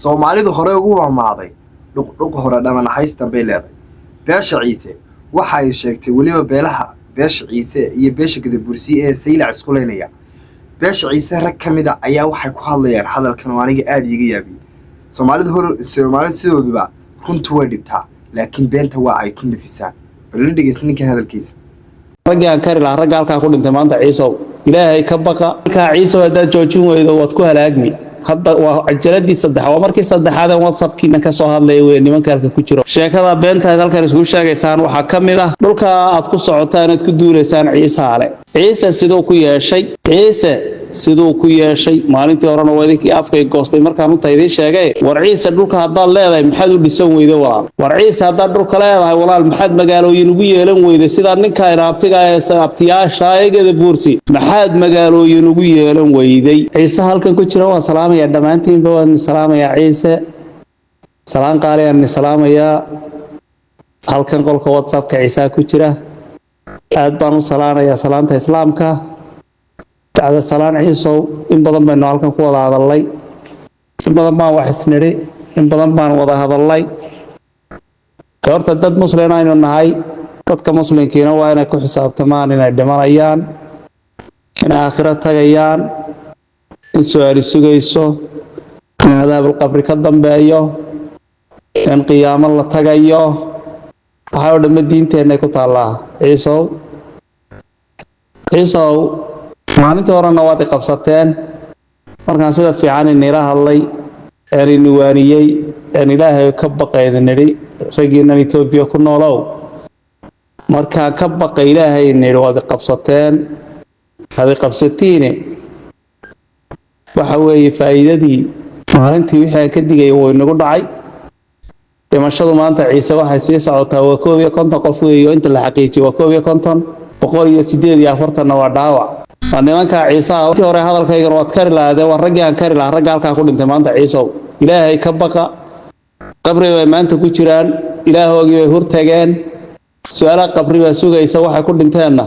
Soomaalidu hore ugu waamaaday dhuq hore dhaman haystan bay leedahay. Beesha Ciise waxa ay sheegtay waliba beelaha beesha Ciise iyo beesha Gadabursi ee Saylac isku leynaya. Beesha Ciise rag kamida ayaa waxay ku hadlayaan hadalkan oo aniga aad iiga yaabiyay. Soomaalidu sidooduba runtu way dhibtaa laakiin beenta waa ay ku nafisaan. Bal dhageysan ninka hadalkiisa. raggaan kari lahaa ragga halkaa ku dhintay maanta ciisow ilaahay ka baqa halkaa ciisow haddaad joojin weydo waad ku halaagmi hadda waa cajaladii saddex waa markii saddexaad ee whatsappkiina ka soo hadlaya wey nimanka halka ku jiro sheekada beenta halkan isku sheegaysaan waxaa ka mid ah dhulka aad ku socotaan aad ku duuleysaan ciisaale ciise sidoo ku yeeshay ciise sidoo ku yeeshay maalintii horena wadikii afkay goostay markaan u taydii sheegay war ciise dhulka haddaad leedahay maxaad u dhisan weyday walaal war ciise haddaad dhulka leedahay walaal maxaad magaalooyin ugu yeelan weyday sidaad ninka inaabtiga ee sababtiyaasha eegada buursi maxaad magaalooyin ugu yeelan weyday ciise halkan ku jira waa salaamaya dhammaantiinba waan salaamaya ciise salaan qaali aan salaamaya halkan qolka whatsappka ciise ku jira aad baan u salaanayaa salaanta islaamka تعالى سلام عيسو إن بدن بين نالكم قوة هذا الله إن بدن ما واحد سنري إن بدن ما وضع هذا الله كورت الدد مسلمين إنه النهاي قد كمسلمين كنا وأنا كحساب تمان إن الدمار أيان إن آخرة أيان إن سؤال السجيسو إن عذاب القبر كدم بأيو إن قيام الله تجيو وحاول المدين تاني كتالله عيسو maalintii horena waad i qabsateen markaan sida fiican inira hadlay ee niwaaniyay ee ilaahay ka baqayda niri ragiina Itoobiya ku noolow markaan ka baqay ilaahay niri waad i qabsateen hadi qabsatiine waxa weeye faa'iidadii maalintii wixii ka digay oo inagu dhacay dhimashadu maanta Ciise waxay sii socotaa waa 150 qof weeyo inta la xaqiijiyo waa 150 148 waa dhaawac nimanka Ciise intii hore hadalkayga waad kari lahayd waa raggaan kari lahaa ragga halkaa ku dhintay maanta Ciise ilaahay ka baqa qabriga ay maanta ku jiraan ilaahoogi way hortageen su'aalaha qabriga sugaysa waxay ku dhinteenna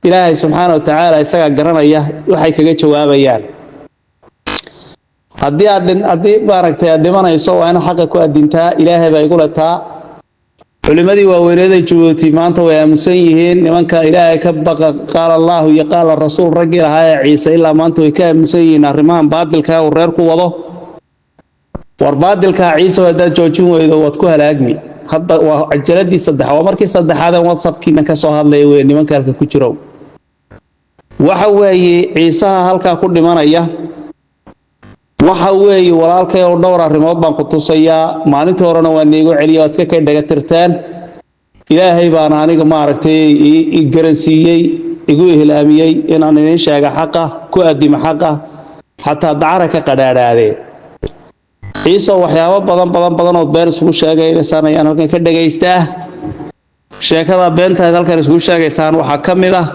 ilaahay subxaanahu wa ta'aala isaga garanaya waxay kaga jawaabayaan haddii baaragtay dhimanayso waa in xaq ku adintaa ilaahay bay igu leetaa culimadii waaweynada Djibouti maanta way aamusan yihiin nimanka ilaahay ka baqa qaal Allah iyo qaal rasuul ragii lahaa Ciise ilaa maanta way ka aamusan yihiin arrimahan baadilka oo reer ku wado war baadilka Ciise haddaad joojin weydo waad ku halaagmi hadda waa cajaladii saddex waa markii saddexaad ee whatsappkiina ka soo hadlaya wey nimanka halka ku jiro waxa weeye Ciise halka ku dhimanaya waxa weeye walaalkay oo dhowr arrimood baan ku tusayaa maalintii horena waa neego celiyo aad ka dhaga tirtaan ilaahay baan aniga maaragtay i garansiiyay igu ihlaamiyay inaan idin sheega xaqa ku adima xaqa hatta dacaraka qadaaraade Ciise waxyaabo badan oo been isku sheegay sanayaan halkan ka dhageystaa sheekada beenta halkan isku sheegaysaan waxa kamid ah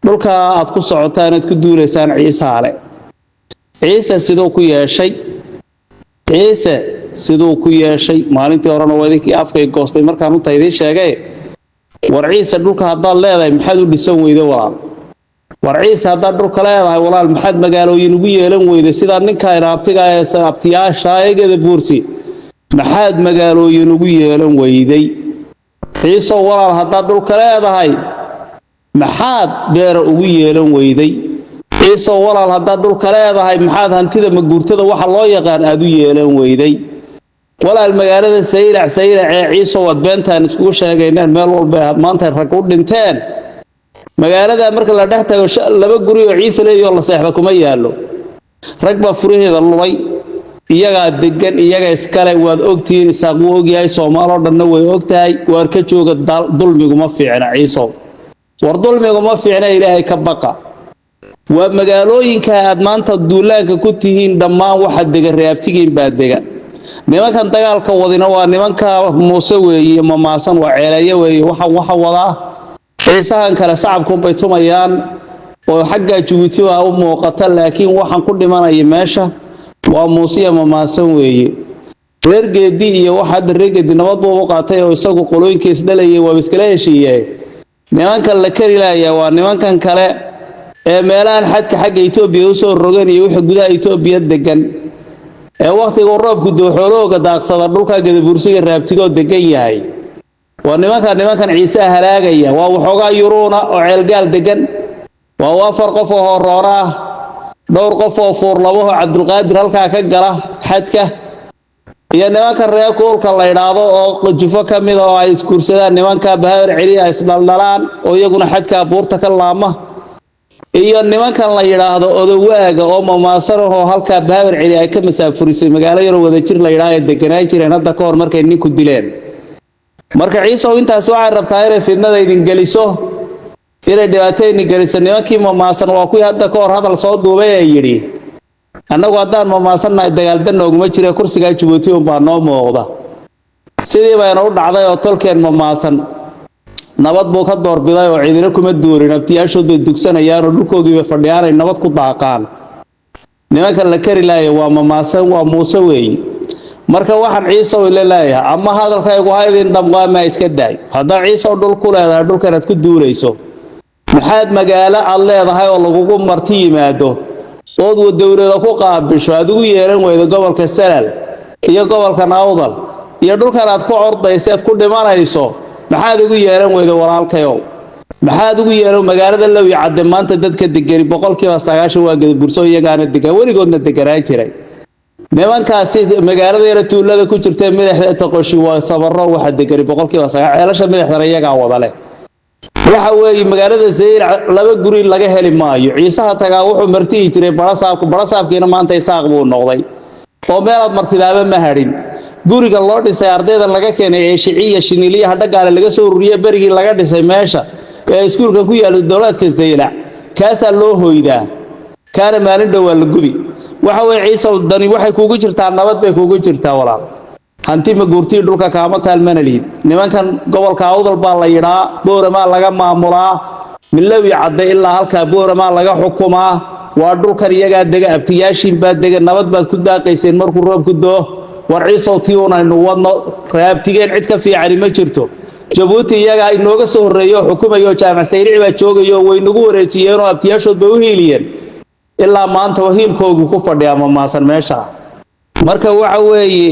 dhulka aad ku socotaan aad ku duuleysaan Ciisaale ciise sidoo ku yeeshay maalintii horena wadikii afkay goostay markaan u taydii sheegay war ciise dhulka haddaad leedahay maxaad u dhisan weyday walaal war ciise haddaad dhulka leedahay walaal maxaad magaalooyin ugu yeelan weyday sidaad ninka inaabtiga ee sababtiyaasha eegada buursi maxaad magaalooyin ugu yeelan weyday ciise walaal haddaad dhulka leedahay maxaad beer ugu yeelan weyday Ciise walaal haddaad dhulka leedahay maxaad hantida maguurtada waxa loo yaqaan aad u yeelan weyday walaal magaalada Saylac ee Ciise wad beentaan isku sheegaynaan meel walba maanta rag u dhinteen magaalada marka la dhex tago laba guri oo Ciise leeyahay la seexba kuma yaalo rag ba furaheeda lulay iyaga degan iyaga iskale waad ogtiin isaaq uu ogyahay Soomaaliya dhanna way ogtahay war ka jooga dulmigu ma fiicna Ciise war dulmigu ma fiicna ilaahay ka baqa waa magaalooyinka aad maanta duulaanka ku tihiin dhammaan waxa dega reebtigiin baa dega nimankan dagaalka wadina waa nimanka Muuse weeye mamaasan waa ceelaya weeye waxa wada Ciisahan kala shacabku bay tumayaan oo xagga Djibouti waa u muuqata laakiin waxaan ku dhimanay meesha waa Muuse mamaasan weeye reergeedii iyo waxa reergeedii nabad uu qaatay oo isagu qolooyinkiis dhalayay waa iskala heshiiyay nimankan la kari laaya waa nimankan kale ee meelaan xadka xagga Itoobiya u soo rogan iyo wixii gudaha Itoobiya degan ee waqtiga roobku doo xoolooga daaqsada dhulka gadabursiga raabtigoo degan yahay waa nimankan ciise halaagaya waa waxoogaa yuruuna oo ceelgaal degan waa afar qof oo horoora ah dhowr qof oo fuurlabaho Cabdulqaadir halkaa ka gala xadka iyo nimanka reer koolka la yiraahdo oo jufo kamid oo ay iskuursadaan nimanka bahawr celiya isdaldalaan oo iyaguna xadka buurta ka laama iyo nimankan la yiraahdo odawaaga oo mamaasar oo halka bahawr celiya ay ka masaafurisay magaalo yar wada jir la yiraahdo deganaa jireen hadda ka hor markay nin ku dileen marka ciise intaas waxay rabtaa inay fidnada idin geliso inay dhibaatooyin geliso nimankii mamaasan waa kuwii hadda ka hor hadal soo duubay ay yiri annagu haddaan mamaasannahay dagaaldan nooguma jira kursiga Djibouti baa noo muuqda sidii bayna u dhacday oo tolkeen mamaasan nabad buu ka doorbiday oo ciidina kuma duurin abtiyaashooda dugsanayaan oo dhulkoodii fadhiyaan ay nabad ku daaqaan nimanka la kari laayay waa mamaasan waa muuse weey marka waxaan ciise oo leeyahay ama hadalkaygu haydin damqaama iska daay haddii ciise dhul ku leedahay dhulkan aad ku duurayso maxaad magaalo aad leedahay oo lagugu marti yimaado oo dawladda ku qaabisho adigu yeeran weydo gobolka Salal iyo gobolka Awdal iyo dhulkan aad ku ordayso aad ku dhimanayso maxaad ugu yeeran weydo walaalkayo maxaad ugu yeeran magaalada Lawi Cadde maanta dadka degan 90% waa gadaburso iyagaana degan weligoodna deganaa jiray nimankaasi magaalada yar tuulada ku jirtay madaxda taqoshi waa sabaro waxa degan 90% ceelasha madaxda iyaga wada leh waxa weey magaalada Zayr laba guri laga heli maayo ciisaha tagaa wuxuu martii jiray barasaabkiina maanta isaaq buu noqday oo meelaad martidaaba ma harin guriga loo dhisay ardayda laga keenay ee shiciya shiniliyaha dhagaale laga soo ururiyay berigii laga dhisay meesha ee iskuulka ku yaal dawladka Zayla kaasa loo hooydaa kaana maalin dhaw la gubi waxa weey ciise dani waxay kuugu jirtaa nabad bay kuugu jirtaa walaal hanti ma guurtii dhulka kaama taalmanaliid nimankan gobolka Awdal baa la yiraa Boorama laga maamulaa Lawi Cadde ilaa halka Boorama laga xukumaa waa dhulkan iyaga dega abtiyaashin baa dega nabad baad ku daaqayseen markuu roobku doo war ciise tiyoona inuu wadno raabtigeen cid ka fiican ma jirto Djibouti iyaga inooga soo horeeyo xukumayo jaamac sayrici baa joogayo way nagu wareejiyeen oo abtiyaashood bay u hiiliyeen ilaa maanta wahiilkoodu ku fadhiyaa mamaasan meesha marka waxa weeye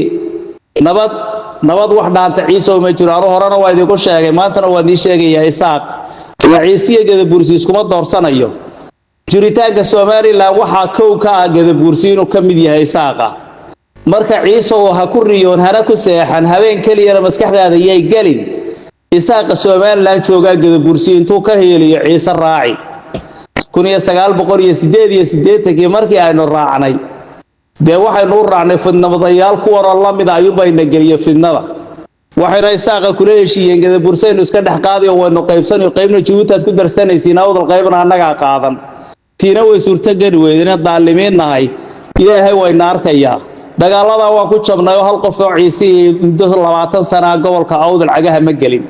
nabad wax dhaanta ciise ma jiro aro horena waa idinku sheegay maantana waa idin sheegaya isaaq ciise gadabursi iskuma doorsanayo jiritaanka Soomaaliland waxa koow ka ah gadabursi inuu ka mid yahay isaaqa marka ciise oo ha ku riyoon hana ku seexan habeen kaliya maskaxdaada yay galin isaaqa Soomaaliland jooga gadabursi intuu ka heeliyo ciise raaci 1988 markii aynu raacnay de waxaynu raacnay fidnamadayaal kuwa la mid ah ayuu bayna galiyo fidnada waxayna isaaqa kula heshiiyeen gadabursaynu iska dhax qaadi oo waynu qaybsanayo qaybna Djibouti aad ku darsanaysiin Awdal qaybna anaga qaadan tiina way suurta gali weydina daalimiinahay ilaahay wayna arkayaa dagaalada waa ku jabnay hal qof oo ciise muddo 20 sano gobolka Awdal cagaha ma galin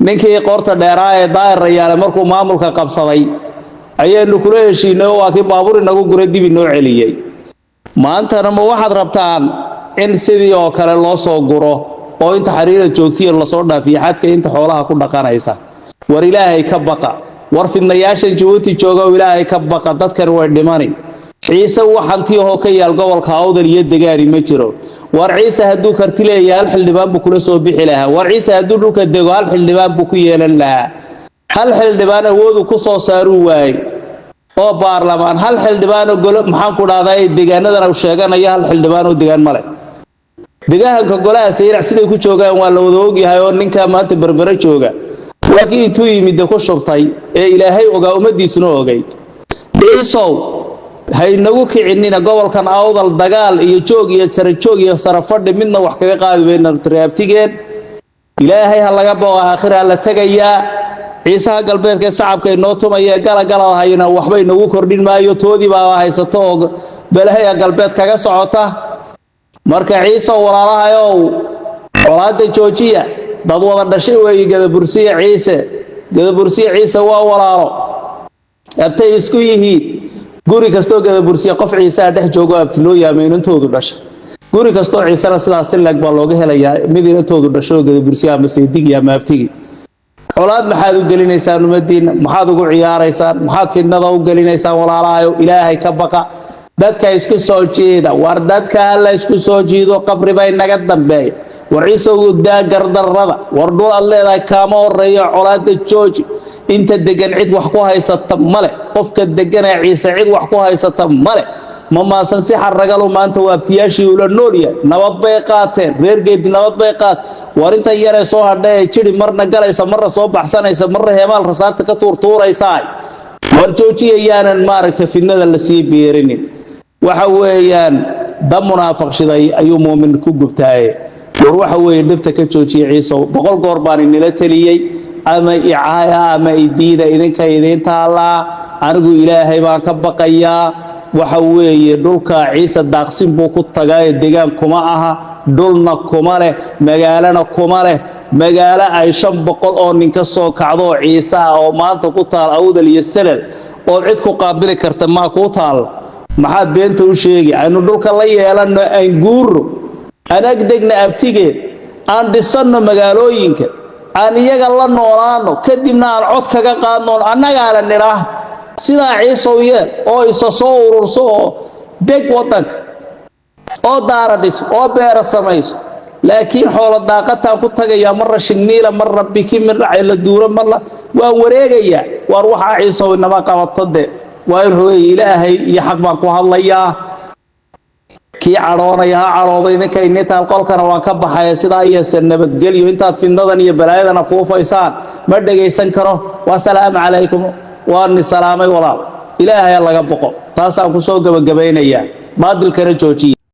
ninkii qoorta dheeraa ee daayir rayaal markuu maamulka qabsaday ayaynu kula heshiinay waa kii baabuur inagu guray dib inoo celiyay maantana ma waxaad rabtaan in sidii oo kale loo soo guro oo inta xariira joogtiyo la soo dhaafiyo xadka inta xoolaha ku dhaqanaysa war ilaahay ka baqa war fidnayaashan Djibouti jooga ilaahay ka baqa dadkan way dhimanay ciise waxantii oo ka yaal gobolka Awdal iyo degaari ma jiro war ciise haduu karti leeyahay hal xildhibaan buu kula soo bixi lahaa war ciise haduu dhulka dego hal xildhibaan buu ku yeelan lahaa hal xildhibaan awood ku soo saaru waay oo baarlamaan hal xildhibaan golo maxaan ku dhaaday deegaanadana uu sheeganaya hal xildhibaan oo deegaan male deegaanka golaha sayrac siday ku joogaan waa la wada ogyahay oo ninka maanta berbera jooga laakiin intuu yimid ku shubtay ee ilaahay ogaa umadiisuna ogay ciisow haynagu kicinina gobolkan Awdal dagaal iyo joog iyo sarafadhi midna wax kaga qaadi weeyna raabtigeen ilaahay ha laga baqo aakhira la tagayaa ciise galbeedka shacabka inoo tumaya gala hayna waxba inagu kordhin maayo toodii baa haysato balahay galbeed kaga socota marka ciise walaalahayo walaada joojiya dad wada dhashay way gadabursiga ciise waa walaalo abtay isku yihiin guri kasto gadabursiga qof ciise dhex joogo abtiloo yaameynantoodu dhashay guri kasto ciise sidaas lag baa looga helayaa midinantoodu dhasho gadabursiga ama seedig ya maabtigi xolaad maxaad u gelinaysaan umadiina maxaad ugu ciyaaraysaan maxaad fidnada u gelinaysaan walaalahayo ilaahay ka baqa dadka isku soo jeeda war dadka la isku soo jeedo qabri bay naga dambeey war ciise uu daa gardarrada war dhul alleedahay kaama horeeyo colaada jooji inta degan cid wax ku haysata male qofka degan ee ciise cid wax ku haysata male ma maasan si xaragalo maanta waabtiyaashii ula noolya nabad bay qaateen reergeed nabad bay qaat war inta yare soo hadhay jiri marna galaysa marna soo baxsanaysa marna heemaal rasaarta ka tuurtuuraysa war joojiyayaan maaragta fidnada la sii beerinin waxa weeyaan dad munaafiqshiday ayuu muumin ku gubtaay war waxa weey dhibta ka joojiye ciise boqol goor baan inila taliyay ama icaaya ama idiida idinka idinta Allah anigu ilaahay baan ka baqayaa waxa weeye dhulka ciise daaqsin buu ku tagay deegaan kuma aha dhulna kuma leh magaalana kuma leh magaalo ay 500 oo nin ka soo kacdo ciise oo maanta ku taal awdal iyo salal oo cid ku qaabili karta ma ku taal maxaad beenta u sheegi aynu dhulka la yeelano ay guuro anag degna abtigeed aan dhisano magaalooyinka aan iyaga la noolaano kadibna aan cod kaga qaadno annaga la niraah sida ciise oo isa soo ururso deg wadanka oo daaradis oo beera samayso laakiin xoolo daaqataan ku tagaya mar shigniila mar rabbiki min ra'ayla duura mar waan wareegaya war waxa ciise inaba qabatade waa ruuy ilaahay iyo xaq baan ku hadlayaa kii caroonaya carooday ninka inta qolkana waan ka baxay sida ay nabadgelyo intaad fidnadan iyo balaayadana fuufaysaan ma dhageysan karo wa salaamu calaykum wa ni salaamay walaal ilaahay laga boqo taas aan ku soo gabagabeynaya baadilkana joojiye